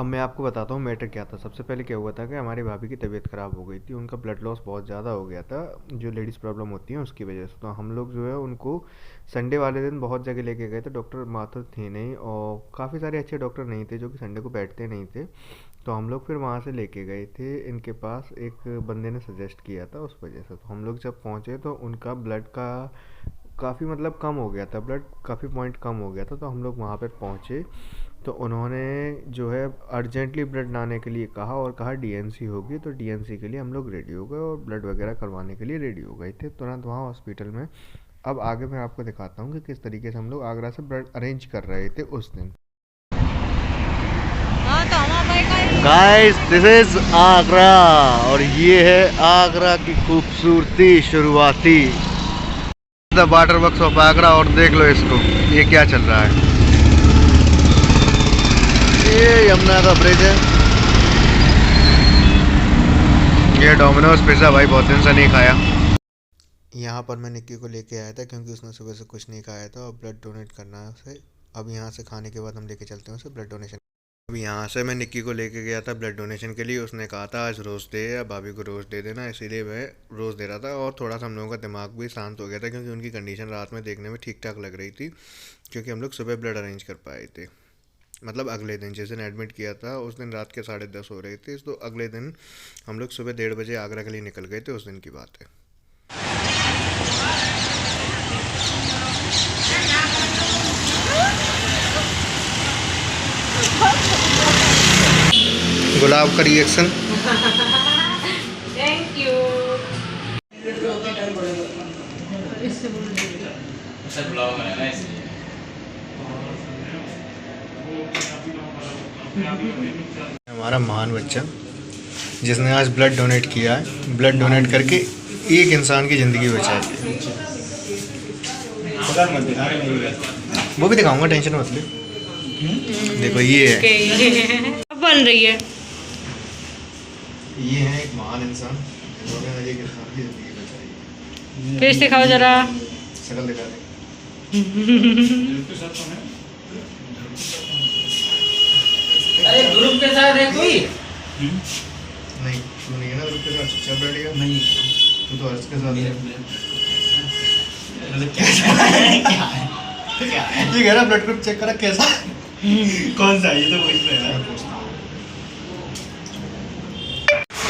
अब मैं आपको बताता हूँ मैटर क्या था। सबसे पहले क्या हुआ था कि हमारी भाभी की तबीयत ख़राब हो गई थी, उनका ब्लड लॉस बहुत ज़्यादा हो गया था, जो लेडीज़ प्रॉब्लम होती है उसकी वजह से। तो हम लोग जो है उनको संडे वाले दिन बहुत जगह लेके गए थे, डॉक्टर माथुर थे नहीं और काफ़ी सारे अच्छे डॉक्टर नहीं थे जो कि संडे को बैठते नहीं थे। तो हम लोग फिर वहाँ से लेके गए थे, इनके पास एक बंदे ने सजेस्ट किया था उस वजह से। तो हम लोग जब पहुँचे तो उनका ब्लड का काफ़ी मतलब कम हो गया था, ब्लड काफ़ी पॉइंट कम हो गया था। तो हम लोग वहाँ पर पहुँचे तो उन्होंने जो है अर्जेंटली ब्लड लाने के लिए कहा और कहा डीएनसी होगी। तो डीएनसी के लिए हम लोग रेडी हो गए और ब्लड वगैरह करवाने के लिए रेडी हो गए थे तुरंत वहाँ हॉस्पिटल में। अब आगे मैं आपको दिखाता हूँ कि किस तरीके से हम लोग आगरा से ब्लड अरेंज कर रहे थे उस दिन। गाइस दिस इज आगरा और ये है आगरा की खूबसूरती शुरुआती the water works of Agra. और देख लो इसको, ये क्या चल रहा है, ये यमुना का ब्रिज है। ये डोमिनोज पिज़्ज़ा भाई बहुत दिन से नहीं खाया। यहाँ पर मैं निक्की को लेके आया था क्योंकि उसने सुबह से कुछ नहीं खाया था और ब्लड डोनेट करना है उसे। अब यहाँ से खाने के बाद हम लेके चलते हैं उसे ब्लड डोनेशन। अब यहाँ से मैं निक्की को लेके गया था ब्लड डोनेशन के लिए। उसने कहा था आज रोज़ दे या भाभी को रोज़ दे देना, इसीलिए मैं रोज़ दे रहा था। और थोड़ा सा हम लोगों का दिमाग भी शांत हो गया था क्योंकि उनकी कंडीशन रात में देखने में ठीक ठाक लग रही थी, क्योंकि हम लोग सुबह ब्लड अरेंज कर पाए थे। मतलब अगले दिन जिस दिन एडमिट किया था उस दिन रात के 10:30 हो रहे थे, तो अगले दिन हम लोग सुबह 1:30 आगरा के लिए निकल गए थे, उस दिन की बात है। गुलाब का रिएक्शन। Thank you. हमारा महान बच्चा जिसने आज ब्लड डोनेट किया है, ब्लड डोनेट करके एक इंसान की ज़िंदगी बचाई है। वो भी दिखाऊंगा, टेंशन मत ले। देखो ये है, अब बन रही है। ये है एक महान इंसान जिन्होंने आज एक इंसान की ज़िंदगी बचाई है। फिर दिखाओ जरा, शक्ल दिखा दे। अरे ग्रुप के साथ है कोई? नहीं तू नहीं है ना ग्रुप के साथ, चुपचाप बैठ गया। नहीं, तू तो हर्ष के साथ है। ये कह रहा ब्लड ग्रुप चेक करा कैसा। कौन सा? ये तो पूछ रहा है।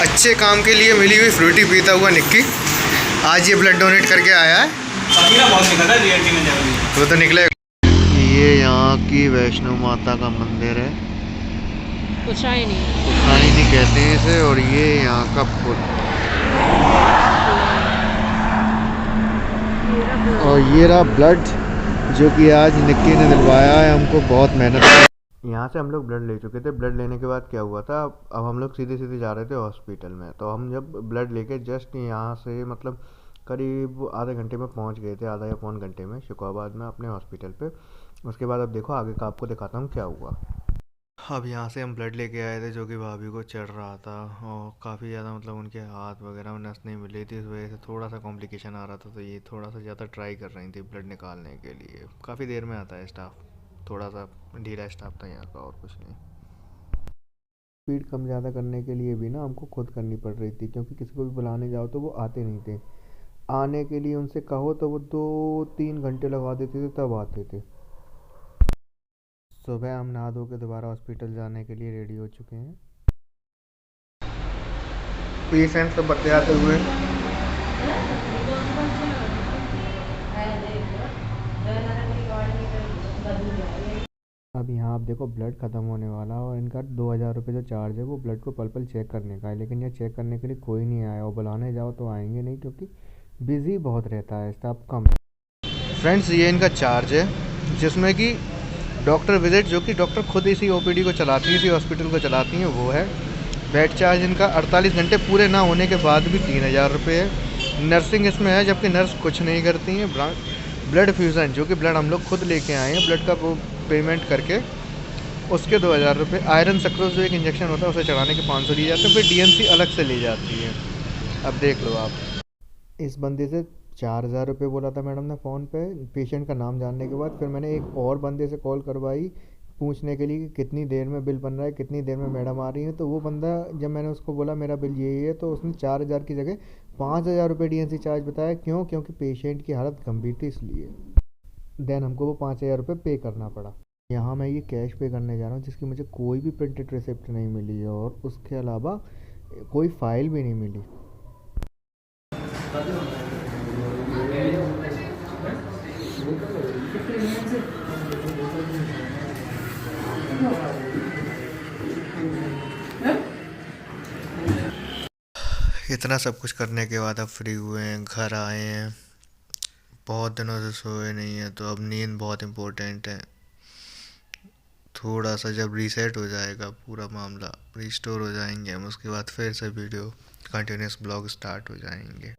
अच्छे काम के लिए मिली हुई फ्रूटी पीता हुआ निक्की आज ये ब्लड डोनेट करके आया है। पसीना बहुत निकल रहा है रियलिटी में जब वो तो निकले। ये यहाँ की वैष्णो माता का मंदिर है, उषाइनी उषाइनी कहते हैं इसे। और ये यहाँ का पुल और ये रहा ब्लड जो कि आज निक्की ने दिलवाया है हमको, बहुत मेहनत। यहाँ से हम लोग ब्लड ले चुके थे। ब्लड लेने के बाद क्या हुआ था, अब हम लोग सीधे सीधे जा रहे थे हॉस्पिटल में। तो हम जब ब्लड लेके जस्ट यहाँ से मतलब करीब आधे घंटे में पहुँच गए थे, आधा या पौन घंटे में शुक्राबाद में अपने हॉस्पिटल पे। उसके बाद अब देखो आगे का आपको दिखाता हूँ क्या हुआ। अब यहाँ से हम ब्लड लेके आए थे जो कि भाभी को चढ़ रहा था और काफ़ी ज़्यादा मतलब उनके हाथ वगैरह में नस नहीं मिली थी, इस वजह से थोड़ा सा कॉम्प्लिकेशन आ रहा था। तो ये थोड़ा सा ज़्यादा ट्राई कर रही थी ब्लड निकालने के लिए। काफ़ी देर में आता है स्टाफ, थोड़ा सा ढीला स्टाफ था यहाँ का, और कुछ नहीं। स्पीड कम ज़्यादा करने के लिए भी ना हमको खुद करनी पड़ रही थी, क्योंकि किसी को भी बुलाने जाओ तो वो आते नहीं थे। आने के लिए उनसे कहो तो वो 2-3 घंटे लगा देते थे तब आते थे। सुबह हम नहा धो के दोबारा हॉस्पिटल जाने के लिए रेडी हो चुके हैं। पेशेंट तो बत्ते आते हुए अब यहाँ आप देखो ब्लड ख़त्म होने वाला और इनका 2,000 रुपये जो चार्ज है वो ब्लड को पल पल चेक करने का है। लेकिन ये चेक करने के लिए कोई नहीं आया और बुलाने जाओ तो आएंगे नहीं, क्योंकि बिज़ी बहुत रहता है, स्टाफ कम। फ्रेंड्स ये इनका चार्ज है जिसमें कि डॉक्टर विजिट जो कि डॉक्टर खुद इसी ओपीडी को चलाती हैं, इसी हॉस्पिटल को चलाती हैं, वो है। बेड चार्ज इनका 48 घंटे पूरे ना होने के बाद भी 3,000 रुपये है। नर्सिंग इसमें है जबकि नर्स कुछ नहीं करती हैं। ब्लड फ्यूज़न जो कि ब्लड हम लोग खुद लेके आए हैं, ब्लड का वो पेमेंट करके उसके 2,000 रुपये। आयरन सक्रोज जो एक इंजेक्शन होता है उसे चढ़ाने के 500 लिए जाते हैं, फिर डीएनसी अलग से ली जाती है। अब देख लो आप, इस बंदे से 4,000 रुपये बोला था मैडम ने फ़ोन पे पेशेंट का नाम जानने के बाद। फिर मैंने एक और बंदे से कॉल करवाई पूछने के लिए कि कितनी देर में बिल बन रहा है, कितनी देर में मैडम आ रही है। तो वो बंदा, जब मैंने उसको बोला मेरा बिल ये है, तो उसने 4,000 की जगह 5,000 रुपये DNC चार्ज बताया। क्यों? क्योंकि पेशेंट की हालत गंभीर थी इसलिए। देन हमको वो 5,000 रुपये पे करना पड़ा। यहाँ मैं ये कैश पे करने जा रहा हूँ, जिसकी मुझे कोई भी प्रिंटेड रिसिप्ट नहीं मिली है और उसके अलावा कोई फाइल भी नहीं मिली। इतना सब कुछ करने के बाद अब फ्री हुए हैं, घर आए हैं, बहुत दिनों से सोए नहीं है, तो अब नींद बहुत इम्पोर्टेंट है। थोड़ा सा जब रीसेट हो जाएगा पूरा मामला, रिस्टोर हो जाएंगे हम, उसके बाद फिर से वीडियो कंटिन्यूस ब्लॉग स्टार्ट हो जाएंगे।